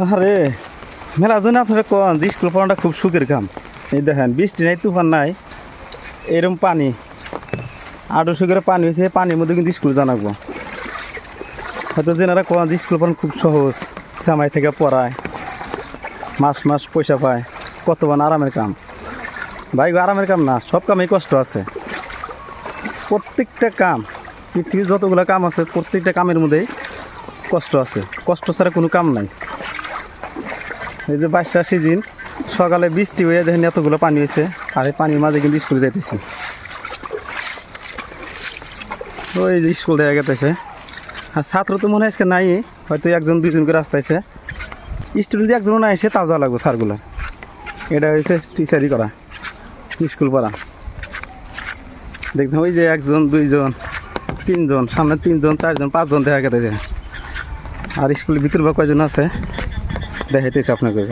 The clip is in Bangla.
আরে মেলা জন্য আপনারা কন যে স্কুল পড়াটা খুব সুখের কাম। এই দেখেন বৃষ্টি নাই, তুফান নাই, এরকম পানি আটশো করে পানি হয়েছে, পানির মধ্যে কিন্তু স্কুল জানাবো। হয়তো যেনারা কন যে স্কুল পড়ানো খুব সহজ, সামাই থেকে পড়ায়, মাস মাস পয়সা পায়, কতবার আরামের কাম। ভাই আরামের কাম না, সব কামেই কষ্ট আছে। প্রত্যেকটা কাম, পৃথিবীর যতগুলো কাম আছে প্রত্যেকটা কামের মধ্যেই কষ্ট আছে। কষ্ট ছাড়া কোনো কাম নাই। এই যে বার্ষা সিজন, সকালে বৃষ্টি হয়ে দেখেন এতগুলো পানি হয়েছে, আর এই পানির মাঝে কিন্তু স্কুলে যাইতেছি। ওই যে স্কুল দেখা গেতেছে, আর ছাত্র তো মনে হয় আজকে নাই, হয়তো একজন দুজন করে আসতেছে। স্টুডেন্ট যে একজনও না এসে তাও যাওয়া লাগবে স্যারগুলো। এটা হয়েছে টিচারই করা, স্কুল পড়া। দেখছেন ওই যে একজন দুইজন তিনজন, সামনে তিনজন চারজন পাঁচজন দেখা গেতেছে। আর স্কুলের ভিতর বা কয়জন আছে দেখাইতেছে আপনাকে।